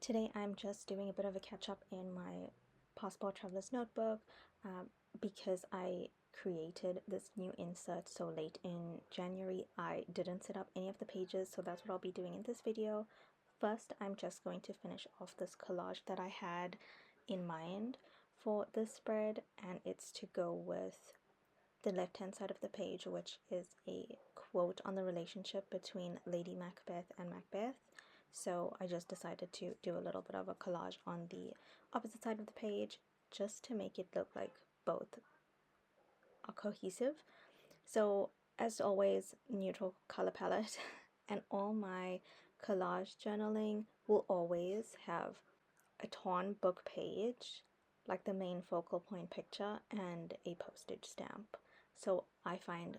Today I'm just doing a bit of a catch up in my Passport Traveler's Notebook because I created this new insert so late in January. I didn't set up any of the pages, so that's what I'll be doing in this video. First, I'm just going to finish off this collage that I had in mind for this spread, and it's to go with the left hand side of the page, which is a quote on the relationship between Lady Macbeth and Macbeth. So I just decided to do a little bit of a collage on the opposite side of the page just to make it look like both are cohesive. So as always, neutral color palette and all my collage journaling will always have a torn book page, like the main focal point picture, and a postage stamp. So I find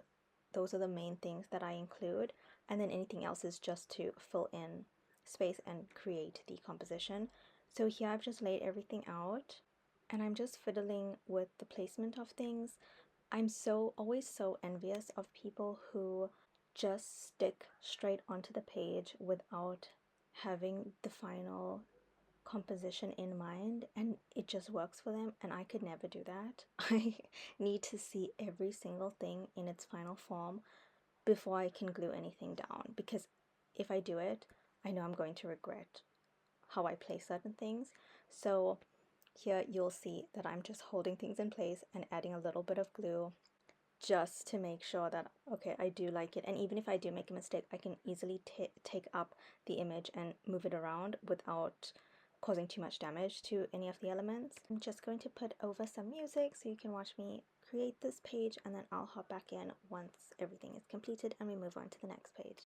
those are the main things that I include, and then anything else is just to fill in space and create the composition. So here I've just laid everything out and I'm just fiddling with the placement of things. I'm always so envious of people who just stick straight onto the page without having the final composition in mind and it just works for them, and I could never do that. I need to see every single thing in its final form before I can glue anything down, because if I do it, I know I'm going to regret how I place certain things. So here you'll see that I'm just holding things in place and adding a little bit of glue just to make sure that, okay, I do like it. And even if I do make a mistake, I can easily take up the image and move it around without causing too much damage to any of the elements. I'm just going to put over some music so you can watch me create this page, and then I'll hop back in once everything is completed and we move on to the next page.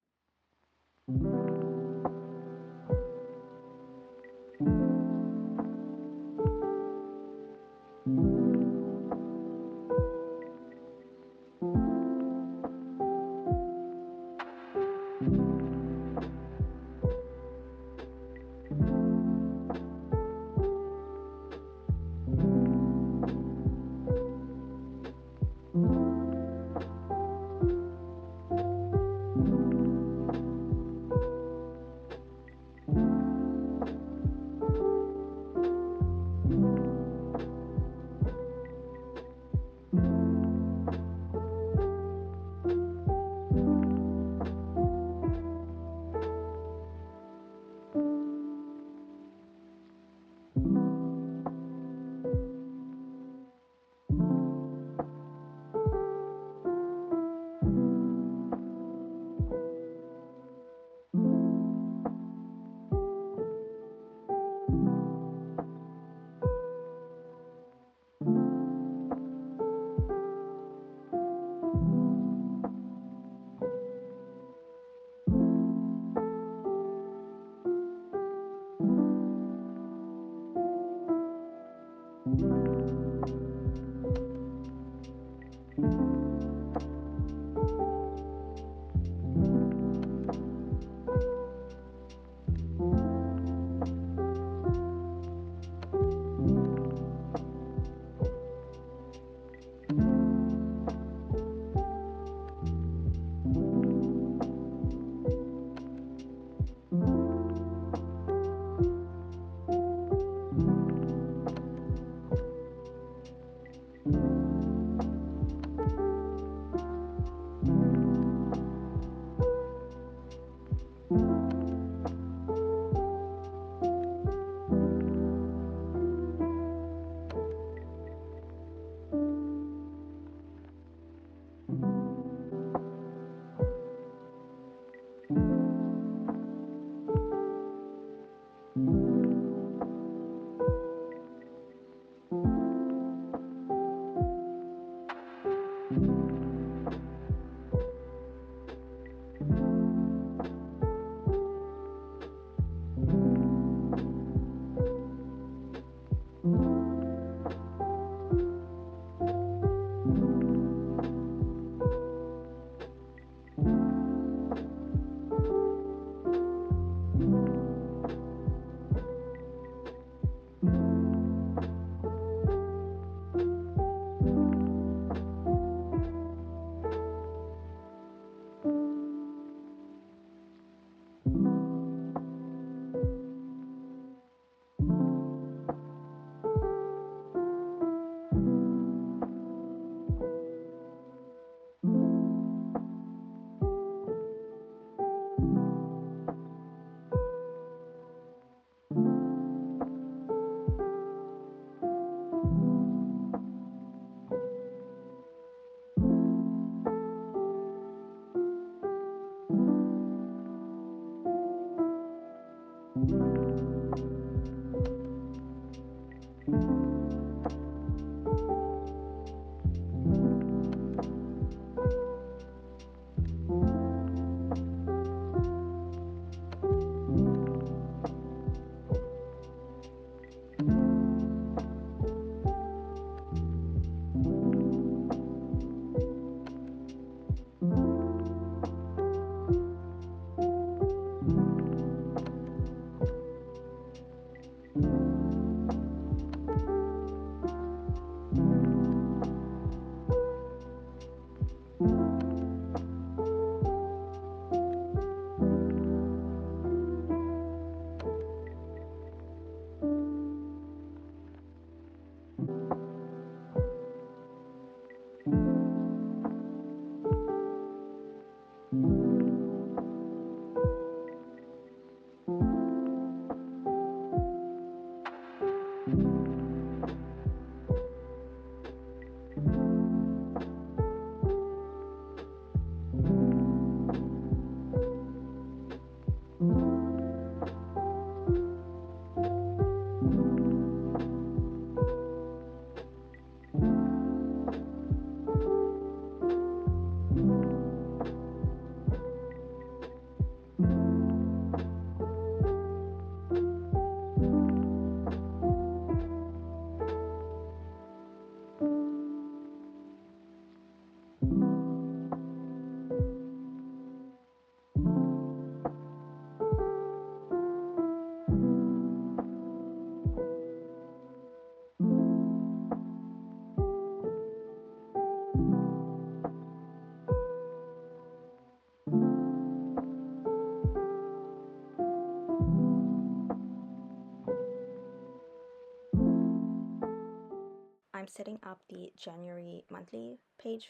I'm setting up the January monthly page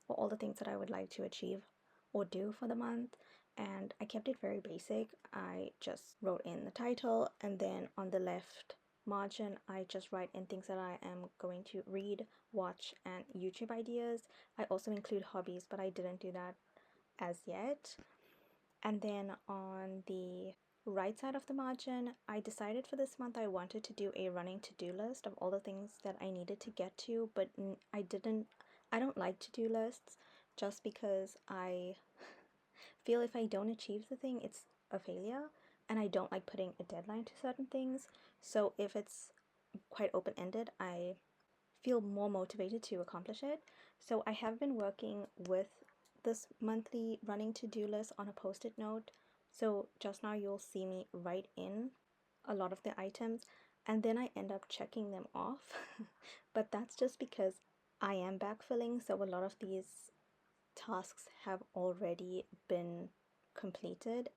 for all the things that I would like to achieve or do for the month, and I kept it very basic. I just wrote in the title, and then on the left margin I just write in things that I am going to read, watch, and YouTube ideas. I also include hobbies, but I didn't do that as yet. And then on the right side of the margin, I decided for this month I wanted to do a running to-do list of all the things that I needed to get to, but I don't like to-do lists, just because I feel if I don't achieve the thing, it's a failure, and I don't like putting a deadline to certain things. So if it's quite open-ended, I feel more motivated to accomplish it. So I have been working with this monthly running to-do list on a post-it note. So just now you'll see me write in a lot of the items, and then I end up checking them off. But that's just because I am backfilling, so a lot of these tasks have already been completed.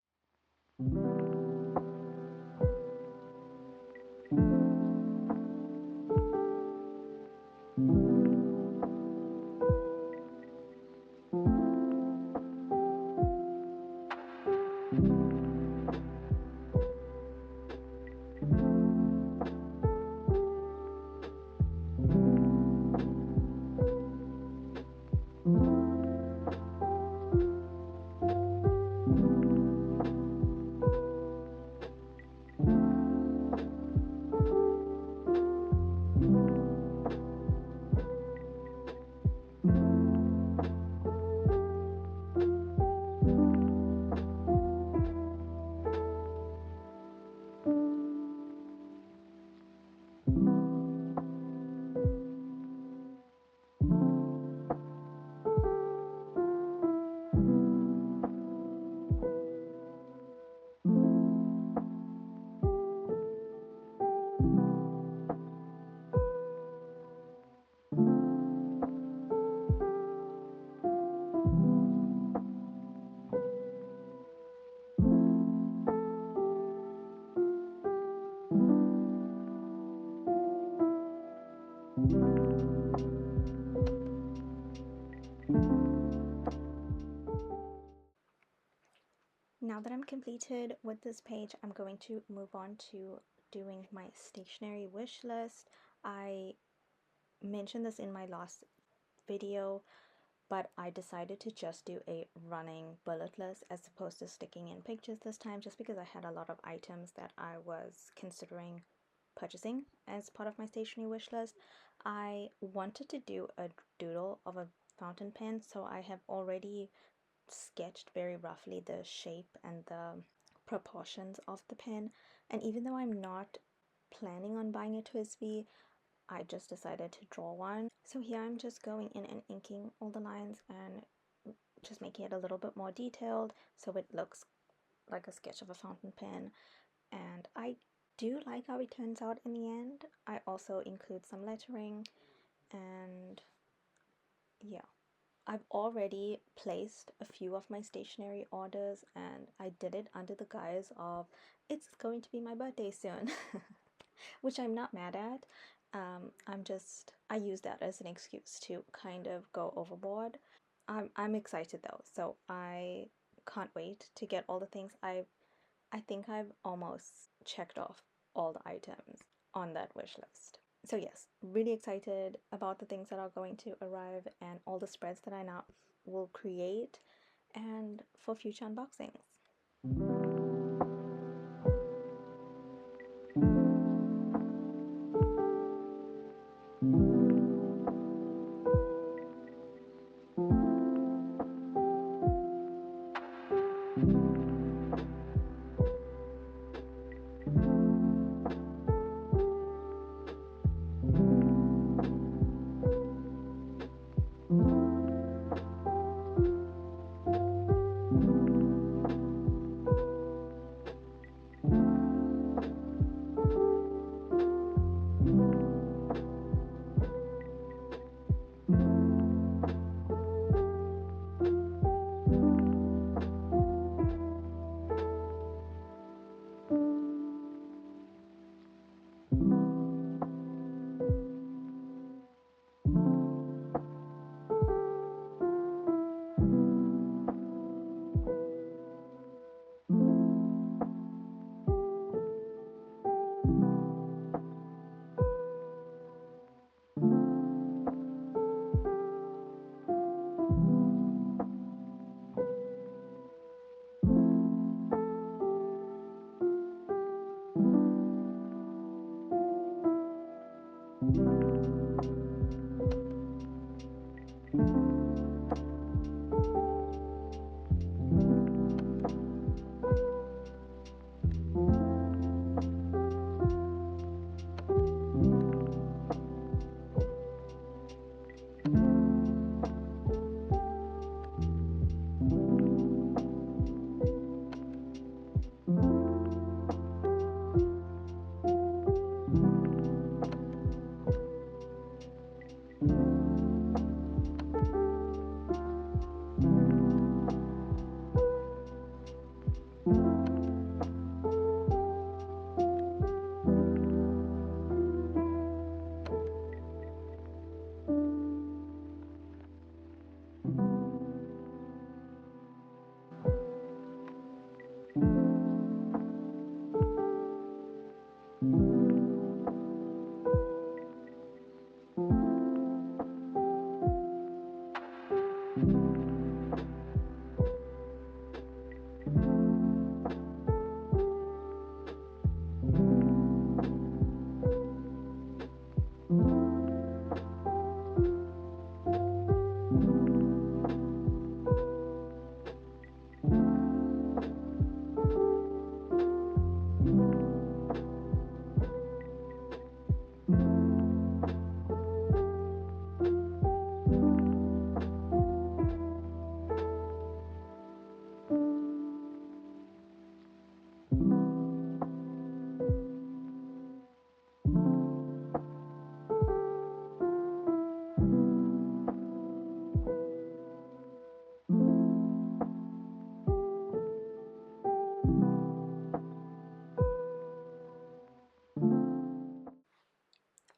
Now that I'm completed with this page, I'm going to move on to doing my stationery wish list. I mentioned this in my last video, but I decided to just do a running bullet list as opposed to sticking in pictures this time, just because I had a lot of items that I was considering purchasing as part of my stationery wish list. I wanted to do a doodle of a fountain pen, so I have already sketched very roughly the shape and the proportions of the pen, and even though I'm not planning on buying a TWSBI, I just decided to draw one. So here I'm just going in and inking all the lines and just making it a little bit more detailed so it looks like a sketch of a fountain pen, and I do like how it turns out in the end. I also include some lettering, and yeah. I've already placed a few of my stationery orders, and I did it under the guise of it's going to be my birthday soon, which I'm not mad at. I use that as an excuse to kind of go overboard. I'm excited though, so I can't wait to get all the things. I think I've almost checked off all the items on that wish list. So yes, really excited about the things that are going to arrive and all the spreads that I now will create, and for future unboxings.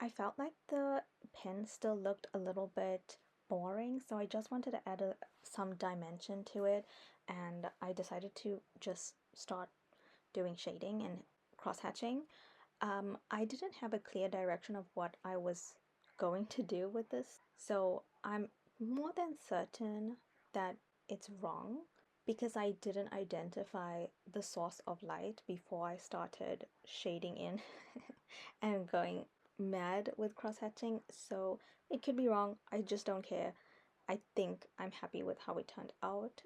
I felt like the pen still looked a little bit boring, so I just wanted to add some dimension to it, and I decided to just start doing shading and cross-hatching. I didn't have a clear direction of what I was going to do with this, so I'm more than certain that it's wrong because I didn't identify the source of light before I started shading in and going mad with cross-hatching, so it could be wrong. I just don't care. I think I'm happy with how it turned out.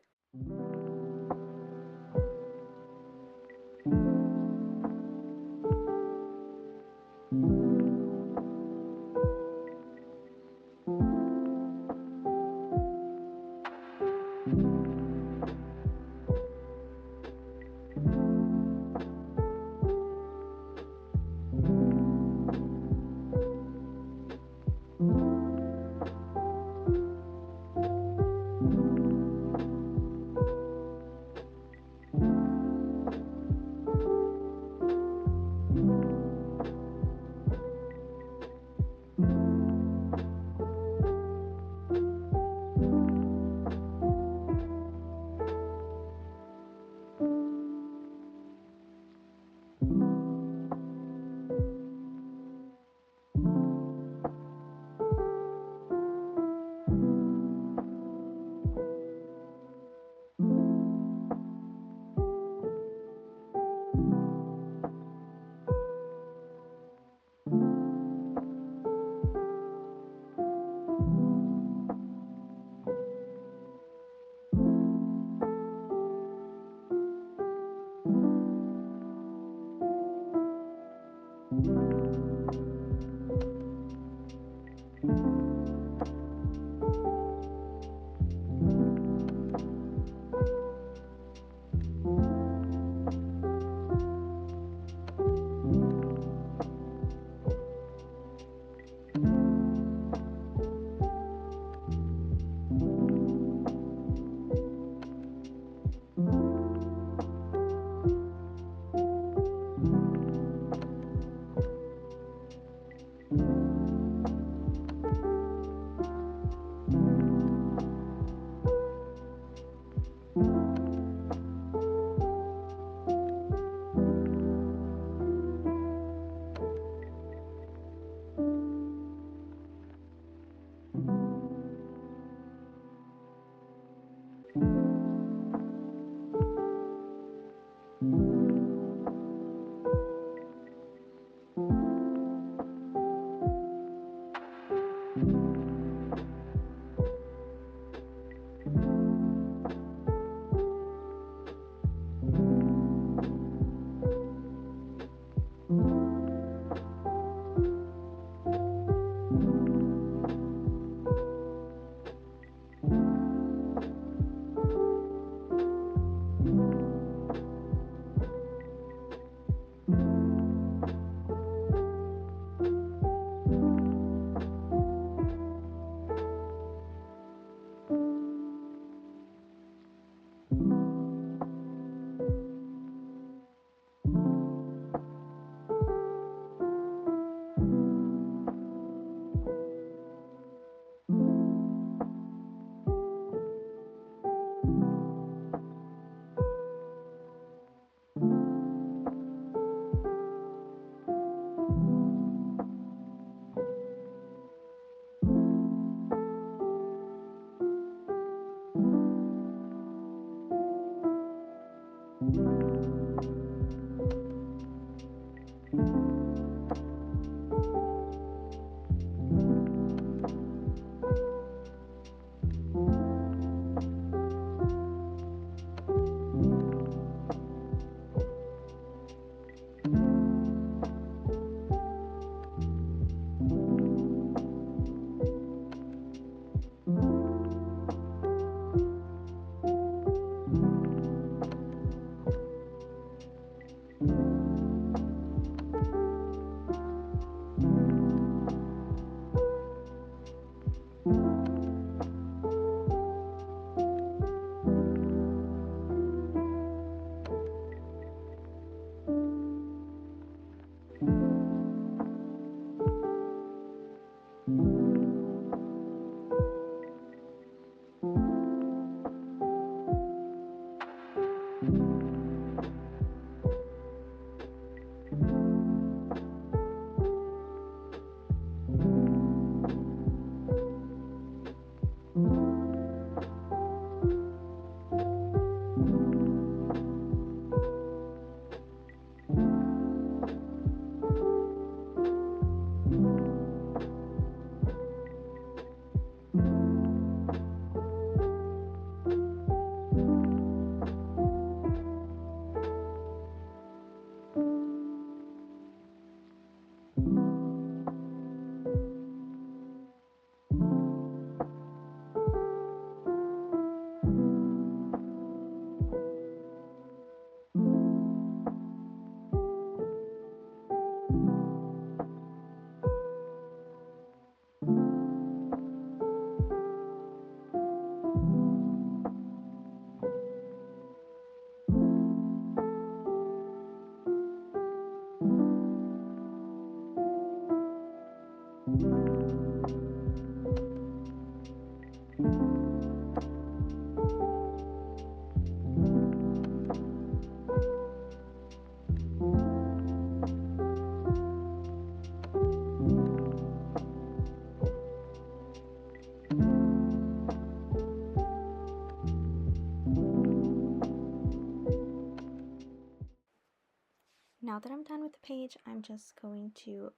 that I'm done with the page, I'm just going to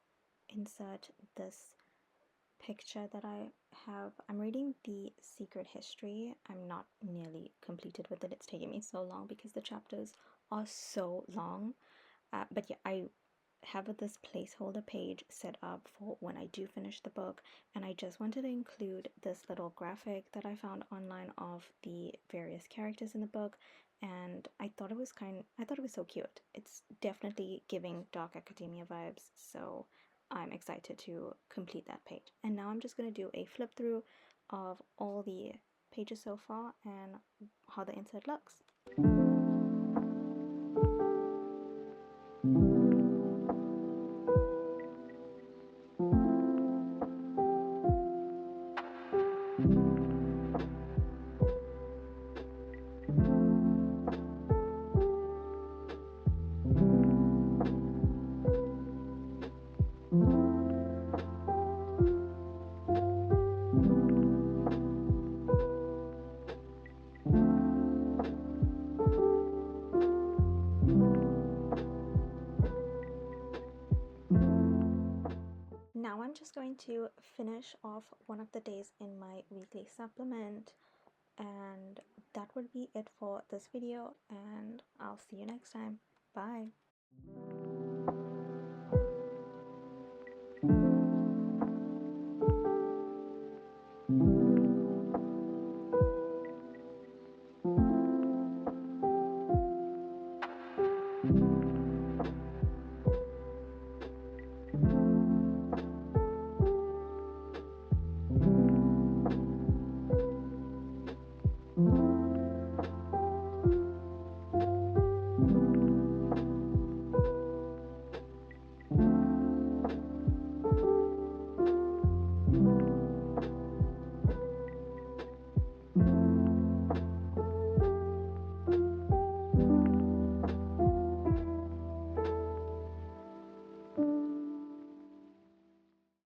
insert this picture that I have. I'm reading The Secret History. I'm not nearly completed with it. It's taking me so long because the chapters are so long. But yeah, I have this placeholder page set up for when I do finish the book, and I just wanted to include this little graphic that I found online of the various characters in the book, and I thought it was so cute. It's definitely giving Dark Academia vibes, so I'm excited to complete that page. And now I'm just going to do a flip through of all the pages so far and how the insert looks. Now I'm just going to finish off one of the days in my weekly supplement, and that would be it for this video, and I'll see you next time. Bye.